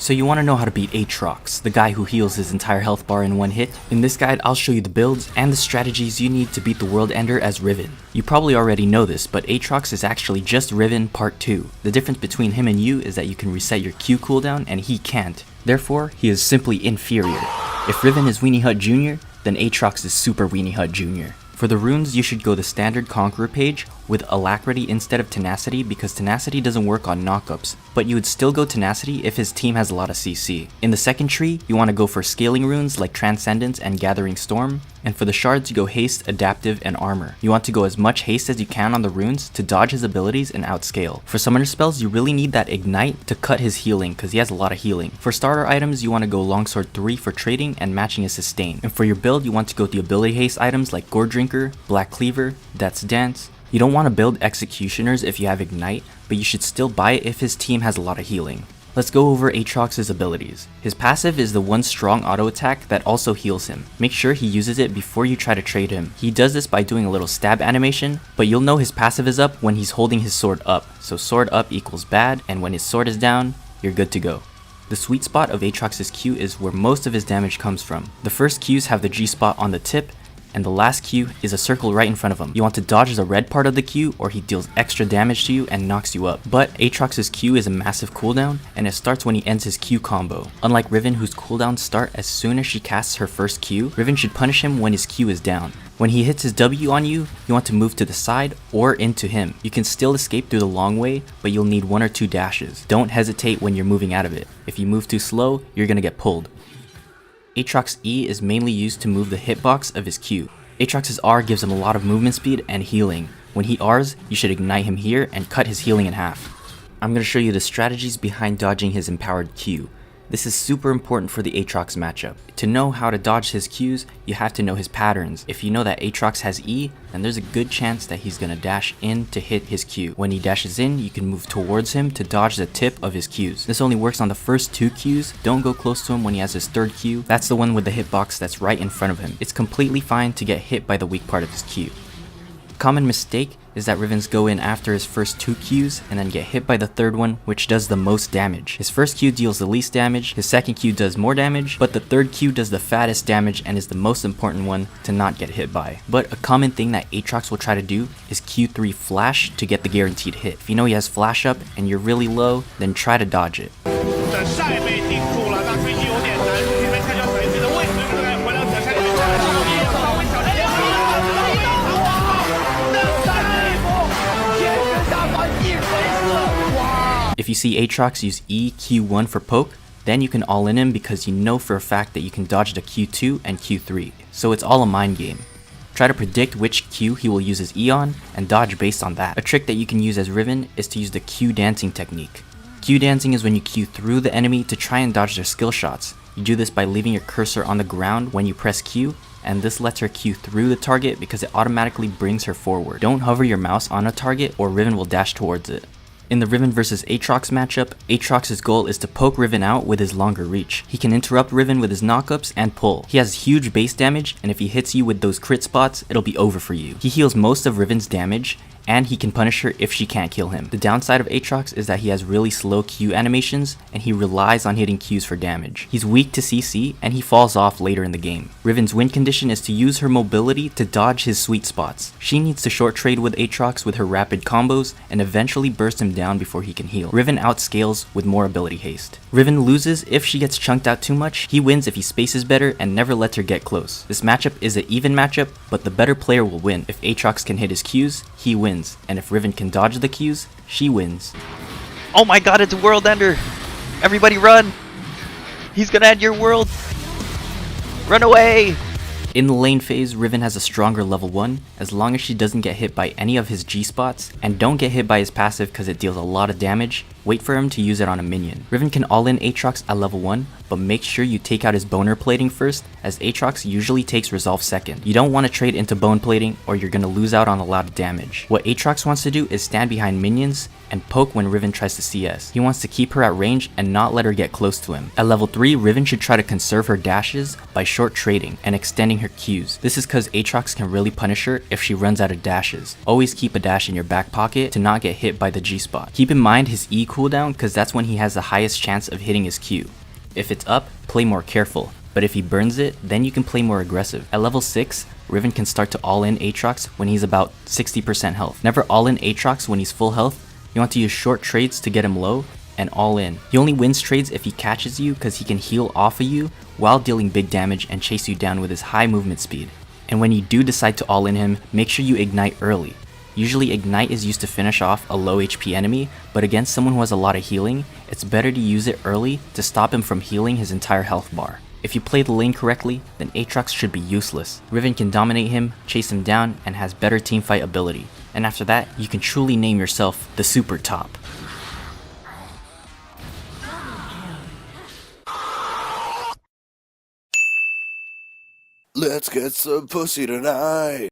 So you want to know how to beat Aatrox, the guy who heals his entire health bar in one hit? In this guide, I'll show you the builds and the strategies you need to beat the World Ender as Riven. You probably already know this, but Aatrox is actually just Riven Part 2. The difference between him and you is that you can reset your Q cooldown and he can't. Therefore, he is simply inferior. If Riven is Weenie Hut Jr., then Aatrox is Super Weenie Hut Jr. For the runes, you should go the standard Conqueror page with Alacrity instead of Tenacity because Tenacity doesn't work on knockups, but you would still go Tenacity if his team has a lot of CC. In the second tree, you want to go for scaling runes like Transcendence and Gathering Storm, and for the shards you go Haste, Adaptive, and Armor. You want to go as much Haste as you can on the runes to dodge his abilities and outscale. For summoner spells, you really need that Ignite to cut his healing because he has a lot of healing. For starter items, you want to go Longsword 3 for trading and matching his sustain. And for your build, you want to go the ability haste items like Gore Drinker, Black Cleaver, Death's Dance. You don't want to build Executioners if you have Ignite, but you should still buy it if his team has a lot of healing. Let's go over Aatrox's abilities. His passive is the one strong auto attack that also heals him. Make sure he uses it before you try to trade him. He does this by doing a little stab animation, but you'll know his passive is up when he's holding his sword up. So sword up equals bad, and when his sword is down, you're good to go. The sweet spot of Aatrox's Q is where most of his damage comes from. The first Qs have the G spot on the tip, and the last Q is a circle right in front of him. You want to dodge the red part of the Q or he deals extra damage to you and knocks you up. But Aatrox's Q is a massive cooldown and it starts when he ends his Q combo. Unlike Riven whose cooldowns start as soon as she casts her first Q, Riven should punish him when his Q is down. When he hits his W on you, you want to move to the side or into him. You can still escape through the long way, but you'll need 1 or 2 dashes. Don't hesitate when you're moving out of it. If you move too slow, you're gonna get pulled. Aatrox E is mainly used to move the hitbox of his Q. Aatrox's R gives him a lot of movement speed and healing. When he Rs, you should ignite him here and cut his healing in half. I'm going to show you the strategies behind dodging his empowered Q. This is super important for the Aatrox matchup. To know how to dodge his Qs, you have to know his patterns. If you know that Aatrox has E, then there's a good chance that he's gonna dash in to hit his Q. When he dashes in, you can move towards him to dodge the tip of his Qs. This only works on the first 2 Qs. Don't go close to him when he has his third Q. That's the one with the hitbox that's right in front of him. It's completely fine to get hit by the weak part of his Q. Common mistake is that Rivens go in after his first 2 Qs and then get hit by the third one, which does the most damage. His first Q deals the least damage, his second Q does more damage, but the third Q does the fattest damage and is the most important one to not get hit by. But a common thing that Aatrox will try to do is Q3 flash to get the guaranteed hit. If you know he has flash up and you're really low, then try to dodge it. If you see Aatrox use E Q1 for poke, then you can all in him because you know for a fact that you can dodge the Q2 and Q3, so it's all a mind game. Try to predict which Q he will use his E on and dodge based on that. A trick that you can use as Riven is to use the Q dancing technique. Q dancing is when you Q through the enemy to try and dodge their skill shots. You do this by leaving your cursor on the ground when you press Q, and this lets her Q through the target because it automatically brings her forward. Don't hover your mouse on a target or Riven will dash towards it. In the Riven vs Aatrox matchup, Aatrox's goal is to poke Riven out with his longer reach. He can interrupt Riven with his knockups and pull. He has huge base damage, and if he hits you with those crit spots, it'll be over for you. He heals most of Riven's damage, and he can punish her if she can't kill him. The downside of Aatrox is that he has really slow Q animations, and he relies on hitting Qs for damage. He's weak to CC, and he falls off later in the game. Riven's win condition is to use her mobility to dodge his sweet spots. She needs to short trade with Aatrox with her rapid combos, and eventually burst him down before he can heal. Riven outscales with more ability haste. Riven loses if she gets chunked out too much. He wins if he spaces better and never lets her get close. This matchup is an even matchup, but the better player will win. If Aatrox can hit his Qs, he wins. And if Riven can dodge the Qs, she wins. Oh my god, it's a world ender! Everybody run! He's gonna end your world! Run away! In the lane phase, Riven has a stronger level 1 as long as she doesn't get hit by any of his G spots, and don't get hit by his passive because it deals a lot of damage. Wait for him to use it on a minion. Riven can all in Aatrox at level 1, but make sure you take out his boner plating first, as Aatrox usually takes resolve second. You don't want to trade into bone plating or you're gonna lose out on a lot of damage. What Aatrox wants to do is stand behind minions and poke when Riven tries to CS. He wants to keep her at range and not let her get close to him. At level 3, Riven should try to conserve her dashes by short trading and extending her Qs. This is because Aatrox can really punish her if she runs out of dashes. Always keep a dash in your back pocket to not get hit by the G spot. Keep in mind his E cooldown because that's when he has the highest chance of hitting his Q. If it's up, play more careful, but if he burns it, then you can play more aggressive. At level 6, Riven can start to all-in Aatrox when he's about 60% health. Never all-in Aatrox when he's full health. You want to use short trades to get him low, and all in. He only wins trades if he catches you because he can heal off of you while dealing big damage and chase you down with his high movement speed. And when you do decide to all in him, make sure you ignite early. Usually ignite is used to finish off a low HP enemy, but against someone who has a lot of healing, it's better to use it early to stop him from healing his entire health bar. If you play the lane correctly, then Aatrox should be useless. Riven can dominate him, chase him down, and has better teamfight ability. And after that, you can truly name yourself the super top. Let's get some pussy tonight.